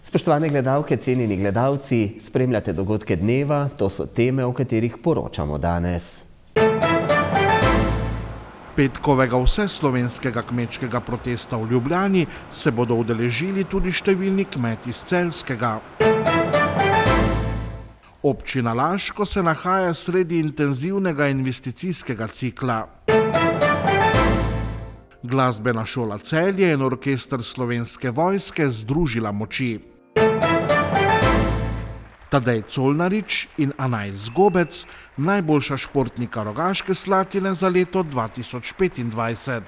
Spoštovane gledalke, cenjeni gledalci, spremljate dogodke dneva, to so teme, o katerih poročamo danes. Petkovega vseslovenskega kmečkega protesta v Ljubljani se bodo udeležili tudi številni kmeti iz Celjskega. Občina Laško se nahaja sredi intenzivnega investicijskega cikla. Glasbena šola Celje in orkester Slovenske vojske združila moči. Tadej Colnarič in Anajs Gobec, najboljša športnika Rogaške Slatine za leto 2025.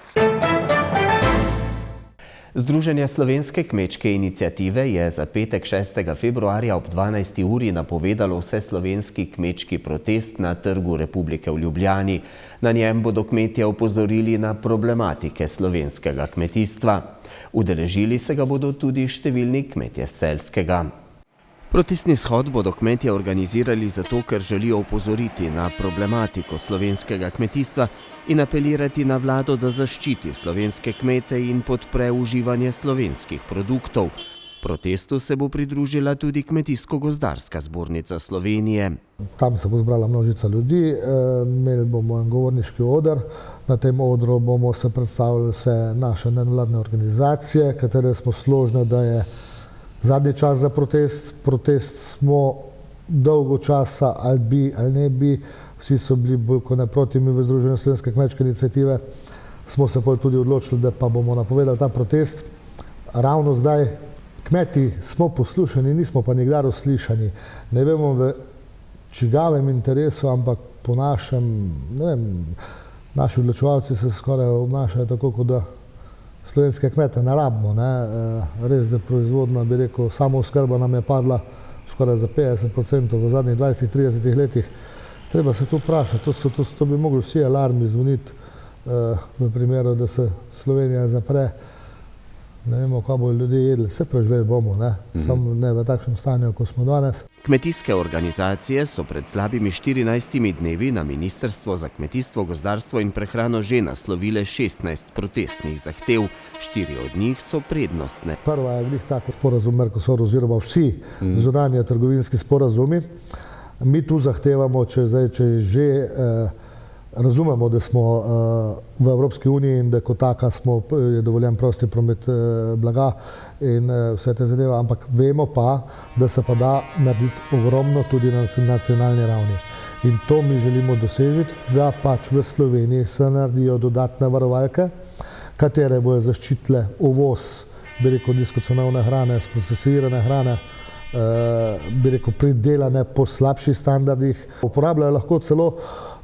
Združenje Slovenske kmečke iniciative je za petek 6. februarja ob 12. uri napovedalo vseslovenski kmečki protest na Trgu Republike v Ljubljani. Na njem bodo kmetje opozorili na problematike slovenskega kmetijstva. Udeležili se ga bodo tudi številni kmetje z Celjskega. Protestni shod bodo kmetje organizirali zato, ker želijo opozoriti na problematiko slovenskega kmetijstva in apelirati na vlado, da zaščiti slovenske kmete in podpre uživanje slovenskih produktov. Protestu se bo pridružila tudi Kmetijsko-gozdarska zbornica Slovenije. Tam se bo zbrala množica ljudi, imeli bomo en govorniški oder. Na tem odru bomo se predstavili vse naše nevladne organizacije, katere smo složne, da je zadnji čas za protest. Protest smo dolgo časa, ali bi, ali ne bi, vsi so bili bolj kot ne proti. Mi v Združenju Slovenske kmečke iniciative smo se tudi odločili, da pa bomo napovedali ta protest. Ravno zdaj kmeti smo poslušani, nismo pa nikdar uslišani. Ne vemo v čigavem interesu, ampak po našem, ne vem, naši odločevalci se skoraj obnašajo tako, kot da slovenske kmete ne rabimo. Res, da proizvodna, bi rekel, samooskrba nam je padla skoraj za 50% v zadnjih 20-30 letih. Treba se tu vprašati, to bi mogli vsi alarmi zvoniti v primeru, da se Slovenija zapre. Ne vemo, kaj bodo ljudje jedli, vse preživeli bomo, samo ne v takšnem stanju, kot smo danes. Kmetijske organizacije so pred slabimi 14 dnevi na Ministrstvo za kmetijstvo, gozdarstvo in prehrano že naslovile 16 protestnih zahtev. 4 od njih so prednostne. Prva je glih tako sporazum Mercosur oziroma vsi zunanje trgovinski sporazumi. Mi tu zahtevamo, če že razumemo, da smo v Evropski uniji in da kot taka je dovoljen prosti promet blaga in vse te zadeve, ampak vemo pa, da se pa da narediti ogromno tudi na nacionalni ravni. In to mi želimo dosežiti, da pač v Sloveniji se naredijo dodatne varovalke, katere bojo zaščitile uvoz, bi rekel, nizkocenovne hrane, sprocesirane hrane, bi rekel, pridelane po slabših standardih. Uporabljajo lahko celo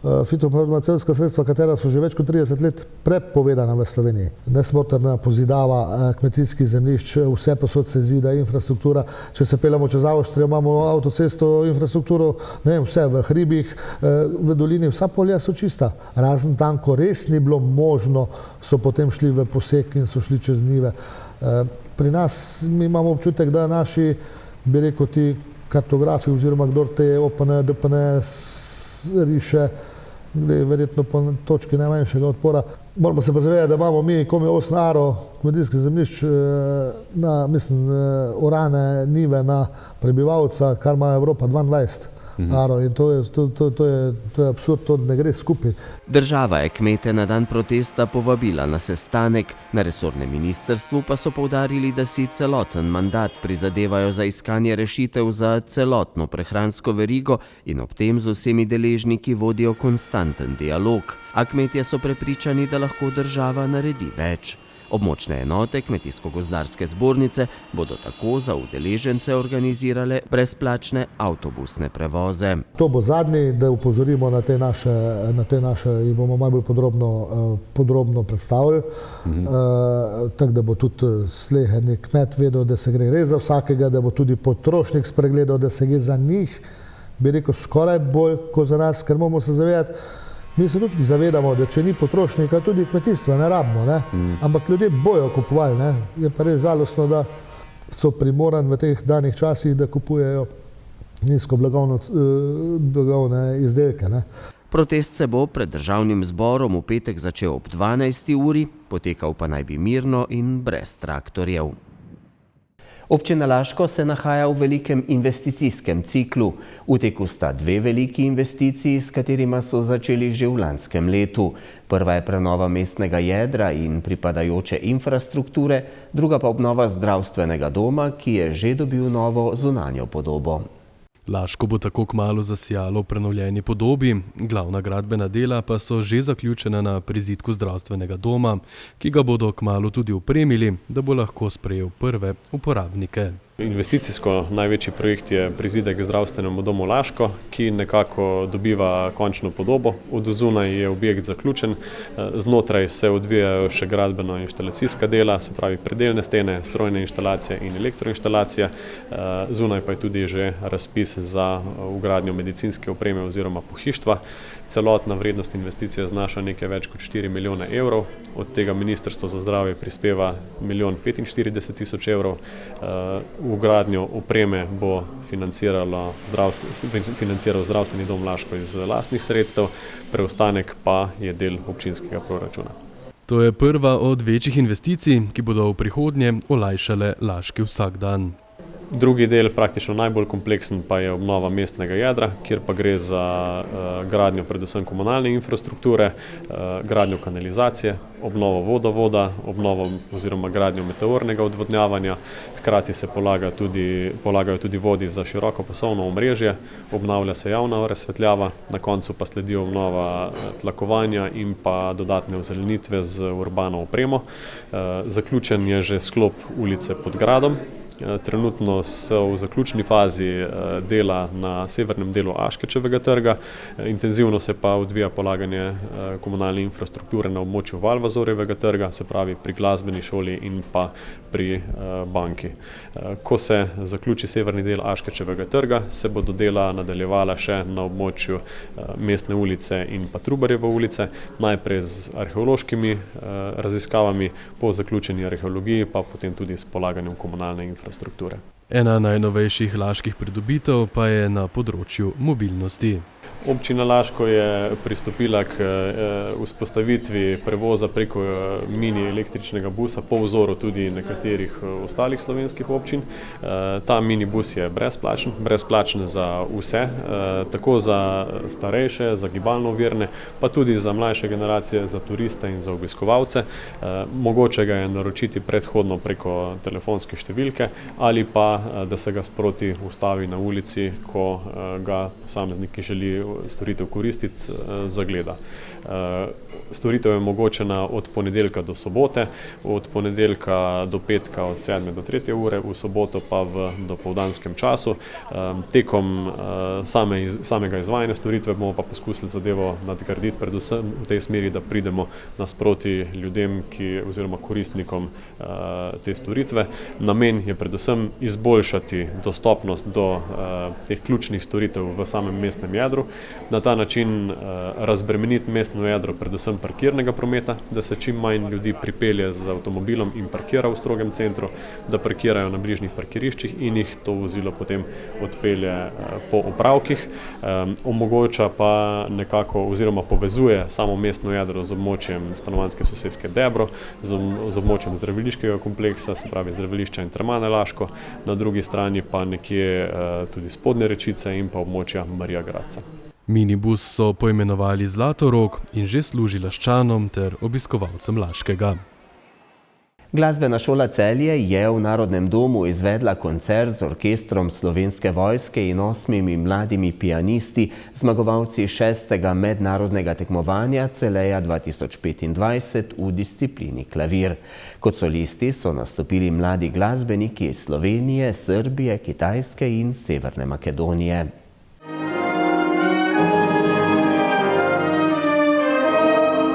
fitofarmacevtska sredstva, katera so že več kot 30 let prepovedana v Sloveniji. Nesmotrna pozidava kmetijskih zemljišč, vse posod se zida, infrastruktura. Če se peljemo čez Avstrijo, imamo avtocesto, infrastrukturo, ne vem, vse v hribih, v dolini, vsa polja so čista. Razen tam, ko res ni bilo možno, so potem šli v posek in so šli čez njive. Pri nas mi imamo občutek, da naši, bi rekel, ti kartografi oziroma kdor te OPN, DPN riše, verjetno po točki najmanjšega odpora. Moramo se pa zavedati, da imamo mi komaj 8 aro kmetijskih zemljišč, orane njive na prebivalca, kar ima Evropa 22 aro in to je absurd, to ne gre skupaj. Država je kmete na dan protesta povabila na sestanek. Na resornem ministrstvu pa so poudarili, da si celoten mandat prizadevajo za iskanje rešitev za celotno prehransko verigo in ob tem z vsemi deležniki vodijo konstanten dialog. A kmetje so prepričani, da lahko država naredi več. Območne enote Kmetijsko-gozdarske zbornice bodo tako za udeležence organizirale brezplačne avtobusne prevoze. To bo zadnji, da upozorimo na te naše in bomo malo bolj podrobno predstavili, tako da bo tudi sleherni kmet vedel, da se gre res za vsakega, da bo tudi potrošnik spregledal, da se gre za njih, bi rekel, skoraj bolj kot za nas, ker moramo se zavedati, mi se tudi zavedamo, da če ni potrošnika, tudi kmetijstva ne rabimo, ampak ljudje bojo kupovali. Je pa res žalostno, da so primorani v teh danih časih, da kupujejo nizko blagovne izdelke. Protest se bo pred državnim zborom v petek začel ob 12. uri, potekal pa naj bi mirno in brez traktorjev. Občina Laško se nahaja v velikem investicijskem ciklu. V teku sta dve veliki investiciji, s katerima so začeli že v lanskem letu. Prva je prenova mestnega jedra in pripadajoče infrastrukture, druga pa obnova zdravstvenega doma, ki je že dobil novo zunanjo podobo. Laško bo tako kmalu zasijalo v prenovljeni podobi, glavna gradbena dela pa so že zaključena na prizidku zdravstvenega doma, ki ga bodo kmalu tudi opremili, da bo lahko sprejel prve uporabnike. Investicijsko največji projekt je prizidek zdravstvenemu domu Laško, ki nekako dobiva končno podobo. Od zunaj je objekt zaključen, znotraj se odvijajo še gradbeno-inštalacijska dela, se pravi predelne stene, strojne inštalacije in elektroinštalacije. Zunaj pa je tudi že razpis za vgradnjo medicinske opreme oziroma pohištva. Celotna vrednost investicije znaša nekaj več kot 4 milijone evrov, od tega Ministrstvo za zdravje prispeva 1.045.000 evrov. Vgradnjo opreme bo financiral zdravstveni dom Laško iz lastnih sredstev, preostanek pa je del občinskega proračuna. To je prva od večjih investicij, ki bodo v prihodnje olajšale Laški vsakdan. Drugi del, praktično najbolj kompleksen, pa je obnova mestnega jedra, kjer pa gre za gradnjo predvsem komunalne infrastrukture, gradnjo kanalizacije, obnovo vodovoda, obnovo oziroma gradnjo meteornega odvodnjavanja. Hkrati se polagajo tudi vodi za širokopasovno omrežje, obnavlja se javna razsvetljava, na koncu pa sledi obnova tlakovanja in pa dodatne ozelenitve z urbano opremo. Zaključen je že sklop ulice pod gradom. Trenutno so v zaključni fazi dela na severnem delu Aškečevega trga, intenzivno se pa odvija polaganje komunalne infrastrukture na območju Valvazorjevega trga, se pravi pri glasbeni šoli in pa pri banki. Ko se zaključi severni del Aškečevega trga, se bodo dela nadaljevala še na območju Mestne ulice in pa Trubarjeve ulice, najprej z arheološkimi raziskavami, po zaključeni arheologiji pa potem tudi s polaganjem komunalne infrastrukture. Ena najnovejših laških pridobitev pa je na področju mobilnosti. Občina Laško je pristopila k vzpostavitvi prevoza preko mini električnega busa po vzoru tudi nekaterih ostalih slovenskih občin. Ta minibus je brezplačen za vse, tako za starejše, za gibalno ovirane, pa tudi za mlajše generacije, za turiste in za obiskovalce. Mogoče ga je naročiti predhodno preko telefonske številke ali pa, da se ga sproti ustavi na ulici, ko ga posameznik, ki želi storitev koristiti, zagleda. Storitev je omogočena od ponedeljka do sobote, od ponedeljka do petka od 7. do 3. ure, v soboto pa v dopoldanskem času. Tekom samega izvajanja storitve bomo pa poskusili zadevo nadgraditi predvsem v tej smeri, da pridemo nasproti ljudem oziroma koristnikom te storitve. Namen je predvsem izboljšati dostopnost do teh ključnih storitev v samem mestnem jedru, na ta način razbremeniti mestno jedro predvsem parkirnega prometa, da se čim manj ljudi pripelje z avtomobilom in parkira v strogem centru, da parkirajo na bližnjih parkiriščih in jih to vozilo potem odpelje po opravkih. Omogoča pa nekako oziroma povezuje samo mestno jedro z območjem stanovanjske soseske Debro, z območjem zdraviliškega kompleksa, se pravi zdravilišča in Termane Laško, na drugi strani pa nekje tudi Spodnje Rečice in pa območja Marija Gradca. Minibus so poimenovali Zlatorog in že služi Laščanom ter obiskovalcem Laškega. Glasbena šola Celje je v Narodnem domu izvedla koncert z orkestrom Slovenske vojske in 8 mladimi pianisti, zmagovalci 6. mednarodnega tekmovanja Celeja 2025 v disciplini klavir. Kot solisti so nastopili mladi glasbeniki iz Slovenije, Srbije, Kitajske in Severne Makedonije.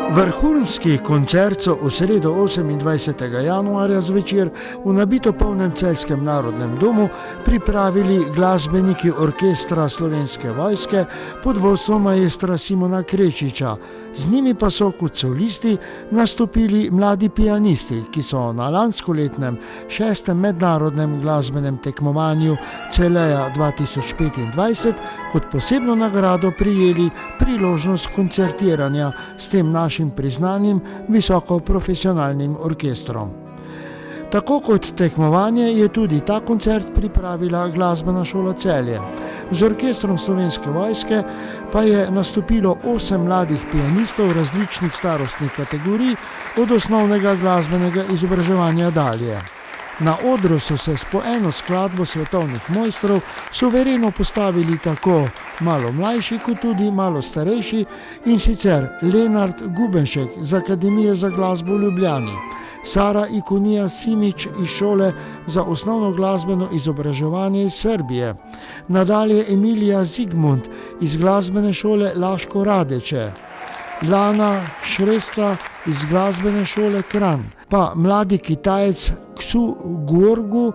V Vrhunski koncert so v sredo 28. januarja zvečer v nabito polnem celjskem narodnem domu pripravili glasbeniki orkestra Slovenske vojske pod vodstvom maestra Simona Krečiča. Z njimi pa so kot solisti nastopili mladi pianisti, ki so na lanskoletnem 6. mednarodnem glasbenem tekmovanju Celeja 2025 kot posebno nagrado prijeli priložnost koncertiranja s tem našim priznanim visoko profesionalnim orkestrom. Tako kot tekmovanje je tudi ta koncert pripravila Glasbena šola Celje. Z orkestrom Slovenske vojske pa je nastopilo 8 mladih pianistov različnih starostnih kategorij od osnovnega glasbenega izobraževanja dalje. Na odru so se s po eno skladbo svetovnih mojstrov suvereno postavili tako malo mlajši kot tudi malo starejši, in sicer Lenart Gubenšek z Akademije za glasbo v Ljubljani, Sara Ikonija Simić iz šole za osnovno glasbeno izobraževanje iz Srbije, nadalje Emilija Zigmund iz glasbene šole Laško Radeče, Lana Šresta iz glasbene šole Kranj, pa mladi Kitajec Ksu Gorgu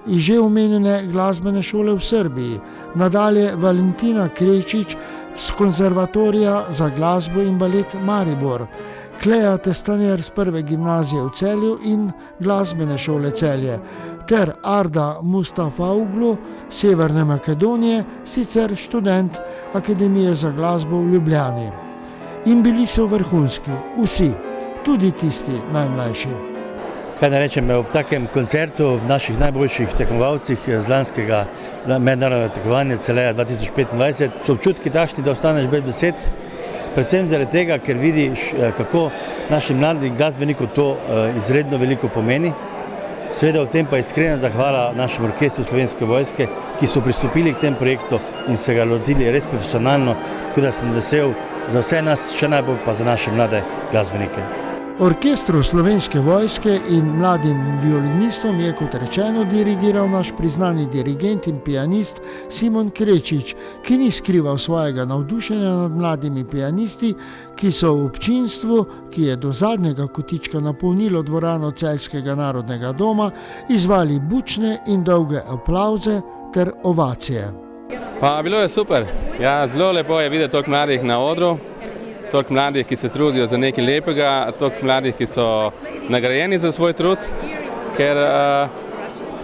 iz že omenjene glasbene šole v Srbiji, nadalje Valentina Krečič z Konzervatorija za glasbo in balet Maribor, Kleja Testanjer z Prve gimnazije v Celju in glasbene šole Celje, ter Arda Mustafaoglu Severne Makedonije, sicer študent Akademije za glasbo v Ljubljani. In bili so vrhunski, vsi, tudi tisti najmlajši. Kaj ne rečem, ob takem koncertu naših najboljših tekmovalcih z lanskega mednarodnega tekmovanja Celeja 2025 so občutki takšni, da ostaneš brez besed, predvsem zaradi tega, ker vidiš, kako našim mladim glasbenikom to izredno veliko pomeni. Seveda v tem pa iskrena zahvala našemu orkestru Slovenske vojske, ki so pristopili k tem projektu in se ga lotili res profesionalno, tako da sem vesel za vse nas, še najbolj pa za naše mlade glasbenike. Orkestru Slovenske vojske in mladim violinistom je, kot rečeno, dirigiral naš priznani dirigent in pianist Simon Krečič, ki ni skrival svojega navdušenja nad mladimi pianisti, ki so v občinstvu, ki je do zadnjega kotička napolnilo dvorano Celjskega narodnega doma, izvali bučne in dolge aplavze ter ovacije. Pa bilo je super. Ja, zelo lepo je videti toliko mladih na odru, toliko mladih, ki se trudijo za nekaj lepega, toliko mladih, ki so nagrajeni za svoj trud, ker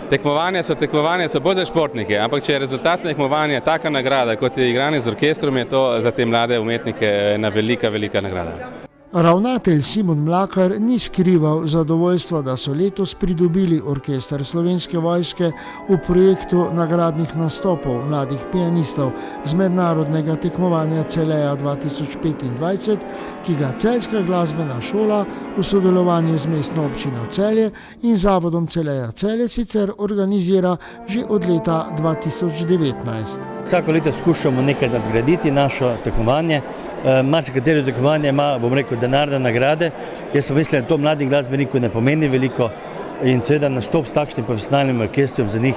tekmovanja so bolj za športnike, ampak če je rezultat tekmovanja taka nagrada, kot je igranje z orkestrom, je to za te mlade umetnike ena velika, velika nagrada. Ravnatelj Simon Mlakar ni skrival zadovoljstva, da so letos pridobili orkester Slovenske vojske v projektu nagradnih nastopov mladih pianistov z mednarodnega tekmovanja Celeja 2025, ki ga Celjska glasbena šola v sodelovanju z mestno občino Celje in zavodom Celeja Celje sicer organizira že od leta 2019. Vsako leto skušamo nekaj nadgraditi našo tekmovanje. Marsikatero tekmovanje ima, bom rekel, denarne nagrade. Jaz pa mislim, da to mladim glasbenikom ne pomeni veliko in seveda nastop s takšnim profesionalnim orkestrom za njih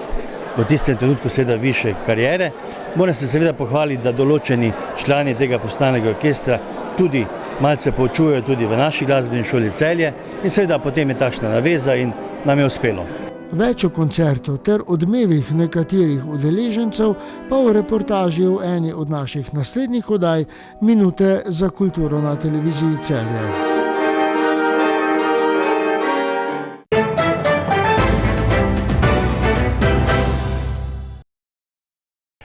v tistem trenutku seveda više kariere. Moram se seveda pohvaliti, da določeni člani tega profesionalnega orkestra tudi malce poučujejo tudi v naši glasbeni šoli Celje in seveda potem je takšna naveza in nam je uspelo. Več o koncertu ter odmevih nekaterih udeležencev pa v reportaži v eni od naših naslednjih oddaj Minute za kulturo na televiziji Celje.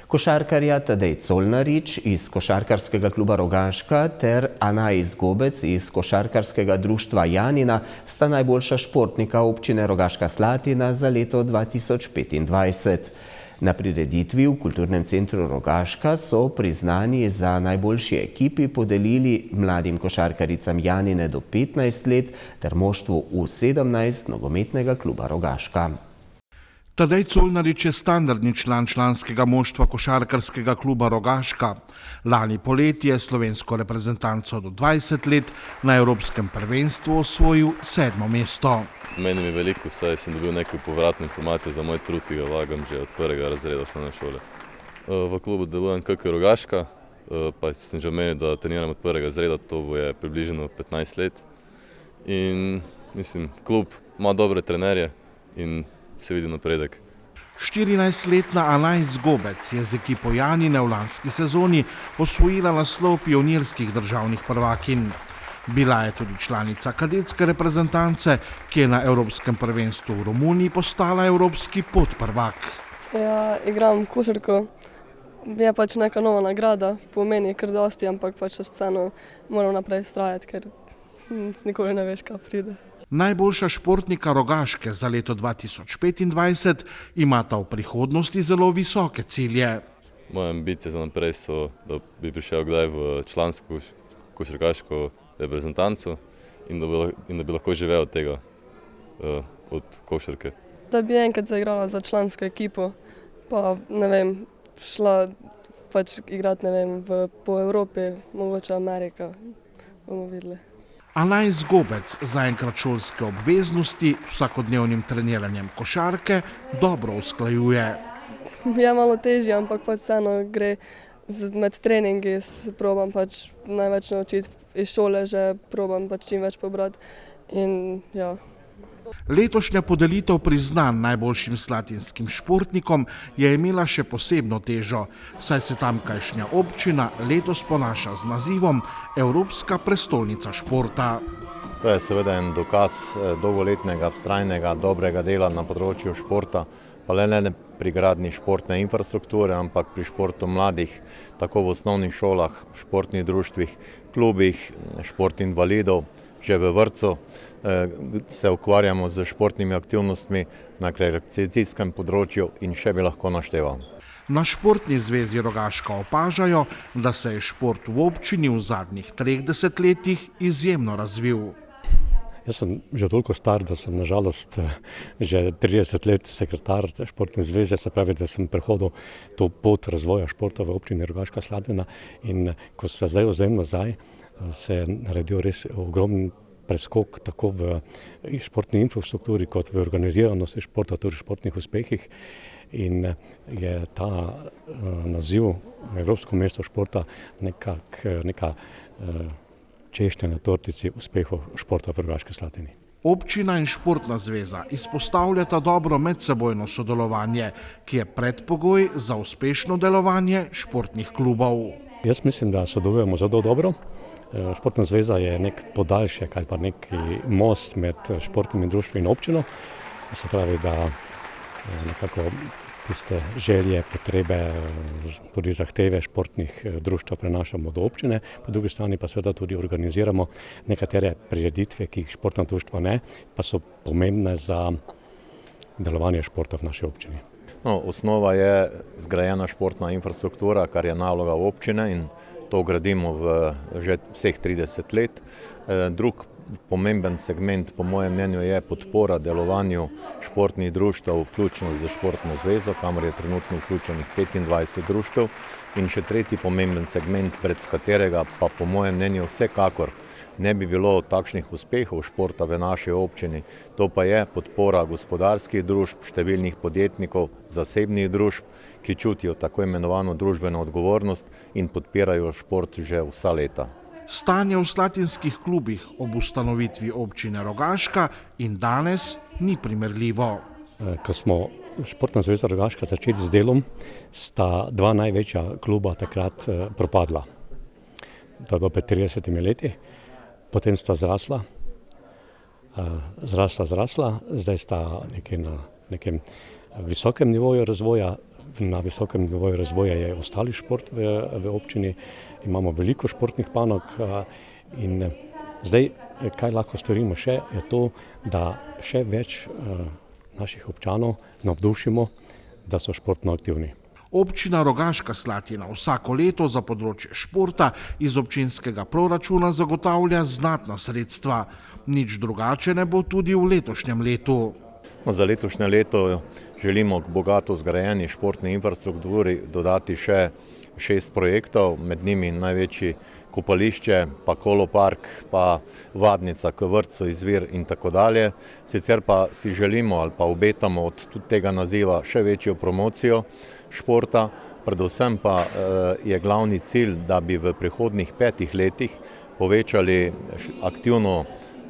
Košarkarja Tadej Colnarič iz Košarkarskega kluba Rogaška ter Anais Gobec iz Košarkarskega društva Janina sta najboljša športnika občine Rogaška Slatina za leto 2025. Na prireditvi v Kulturnem centru Rogaška so priznanji za najboljši ekipi podelili mladim košarkaricam Janine do 15 let ter moštvu U17 nogometnega kluba Rogaška. Tadej Colnarič je standardni član članskega moštva košarkarskega kluba Rogaška. Lani poleti je slovensko reprezentanco do 20 let na Evropskem prvenstvu osvojil 7. mesto. Meni je veliko, saj sem dobil nekaj povratno informacijo za moj trud, ki ga vlagam že od prvega razreda osnovne šole. V klubu delujem KK Rogaška, pa sem že omenil, da treniram od prvega razreda, to bo je približno 15 let. In mislim, klub ima dobre trenerje in se vidi napredek. 14-letna Anais Gobec je z ekipo Janine v lanski sezoni osvojila naslov pionirskih državnih prvakinj. Bila je tudi članica kadetske reprezentance, ki je na Evropskem prvenstvu v Romuniji postala evropski podprvak. Ja, igram košarko. Je pač neka nova nagrada, pomeni kar dosti, ampak pač vseeno moram naprej vztrajati, ker nikoli ne veš, kaj pride. Najboljša športnika Rogaške za leto 2025 imata v prihodnosti zelo visoke cilje. Moje ambicije za naprej so, da bi prišel kdaj v člansko košarkaško reprezentanco in da bi lahko živel od tega, od košarke. Da bi enkrat zaigrala za člansko ekipo, pa ne vem, šla pač igrati, ne vem, po Evropi, mogoče Amerika, bomo videli. Anais Gobec zaenkrat šolske obveznosti vsakodnevnim treniranjem košarke dobro usklajuje. Je malo težje, ampak pač vseeno gre med treningi, se probam pač največ naučiti iz šole, že probam pač čim več pobrati in ja. Letošnja podelitev priznanj najboljšim slatinskim športnikom je imela še posebno težo, saj se tamkajšnja občina letos ponaša z nazivom Evropska prestolnica športa. To je seveda en dokaz dolgoletnega, vztrajnega, dobrega dela na področju športa, pa ne pri gradnji športne infrastrukture, ampak pri športu mladih, tako v osnovnih šolah, športnih društvih, klubih, šport invalidov, že v vrtcu se ukvarjamo z športnimi aktivnostmi na rekreacijskem področju in še bi lahko našteval. Na Športni zvezi Rogaška opažajo, da se je šport v občini v zadnjih 30 letih izjemno razvil. Jaz sem že toliko star, da sem nažalost že 30 let sekretar Športne zveze, se pravi, da sem prehodil to pot razvoja športa v občini Rogaška Slatina in ko se zdaj ozrem nazaj, se je naredil res ogromen preskok tako v športni infrastrukturi kot v organiziranosti športa, tudi v športnih uspehih. In je ta naziv Evropsko mesto športa neka češnja na tortici uspehov športa v Rogaški Slatini. Občina in Športna zveza izpostavljata dobro medsebojno sodelovanje, ki je predpogoj za uspešno delovanje športnih klubov. Jaz mislim, da sodelujemo zelo dobro. Športna zveza je nek podaljšek ali pa neki most med športnimi društvi in občino. Se pravi, da nekako tiste želje, potrebe, tudi zahteve športnih društv prenašamo do občine, po drugi strani pa seveda tudi organiziramo nekatere prireditve, ki jih športna društva ne, pa so pomembne za delovanje športa v naši občini. Osnova je zgrajena športna infrastruktura, kar je naloga občine in to gradimo že vseh 30 let. Drug pomemben segment, po mojem mnenju, je podpora delovanju športnih društev, vključno z Športno zvezo, kamor je trenutno vključenih 25 društev. In še tretji pomemben segment, brez katerega pa po mojem mnenju vsekakor ne bi bilo takšnih uspehov športa v naši občini, to pa je podpora gospodarskih družb, številnih podjetnikov, zasebnih družb, ki čutijo tako imenovano družbeno odgovornost in podpirajo šport že vsa leta. Stanje v slatinskih klubih ob ustanovitvi občine Rogaška in danes ni primerljivo. Ko smo Športna zveza Rogaška začeli z delom, sta dva največja kluba takrat propadla. To je bilo pred 30 leti, potem sta zrasla, zdaj sta na nekem visokem nivoju razvoja. Na visokem nivoju razvoja je ostali šport v občini, imamo veliko športnih panog in zdaj, kaj lahko storimo še, je to, da še več naših občanov navdušimo, da so športno aktivni. Občina Rogaška Slatina vsako leto za področje športa iz občinskega proračuna zagotavlja znatna sredstva. Nič drugače ne bo tudi v letošnjem letu. Za letošnje leto želimo k bogato zgrajeni športni infrastrukturi dodati še 6 projektov, med njimi največji kopališče, pa kolopark, pa vadnica k vrtcu, izvir in tako dalje. Sicer pa si želimo ali pa obetamo od tega naziva še večjo promocijo športa, predvsem pa je glavni cilj, da bi v prihodnjih 5 letih povečali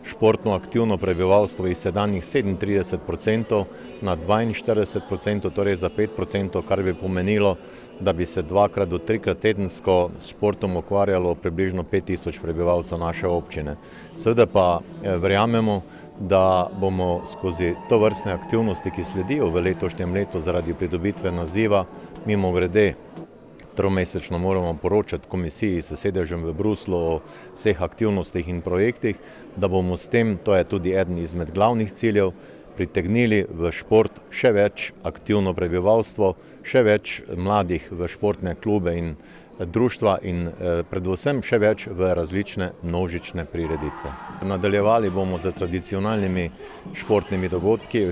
športno aktivno prebivalstvo iz sedanjih 37% na 42%, torej za 5%, kar bi pomenilo, da bi se 2 do 3 tedensko s športom ukvarjalo približno 5000 prebivalcev naše občine. Seveda pa verjamemo, da bomo skozi to vrstne aktivnosti, ki sledijo v letošnjem letu zaradi pridobitve naziva, mimogrede, 3-mesečno moramo poročati komisiji s sedežem v Bruslu o vseh aktivnostih in projektih, da bomo s tem, to je tudi eden izmed glavnih ciljev, pritegnili v šport še več aktivno prebivalstvo, še več mladih v športne klube in društva in predvsem še več v različne množične prireditve. Nadaljevali bomo z tradicionalnimi športnimi dogodki,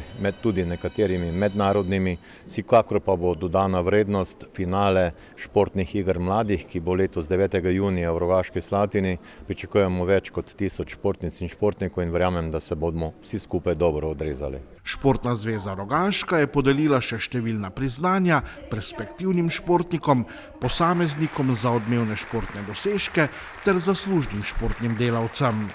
tudi nekaterimi mednarodnimi, vsekakor pa bo dodana vrednost finale športnih iger mladih, ki bo letos 9. junija v Rogaški Slatini. Pričakujemo več kot 1000 športnic in športnikov in verjamem, da se bomo vsi skupaj dobro odrezali. Športna zveza Rogaška je podelila še številna priznanja perspektivnim športnikom, posameznikom za odmevne športne dosežke ter zaslužnim športnim delavcem.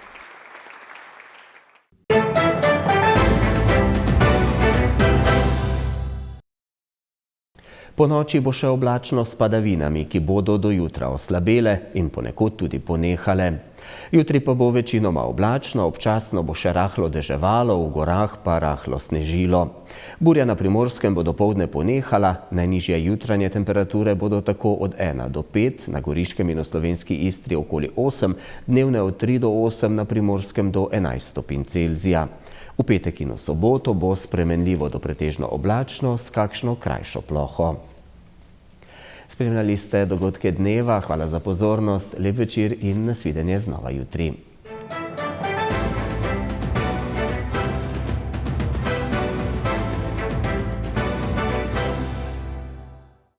Ponoči bo še oblačno s padavinami, ki bodo do jutra oslabele in ponekod tudi ponehale. Jutri pa bo večinoma oblačno, občasno bo še rahlo deževalo, v gorah pa rahlo snežilo. Burja na Primorskem bo dopoldne ponehala, najnižje jutranje temperature bodo tako od 1 do 5, na Goriškem in v slovenski Istri okoli 8, dnevne od 3 do 8, na Primorskem do 11 stopinj Celzija. V petek in v soboto bo spremenljivo do pretežno oblačno s kakšno krajšo ploho. Spremljali ste dogodke dneva, hvala za pozornost, lep večer in nasvidenje znova jutri.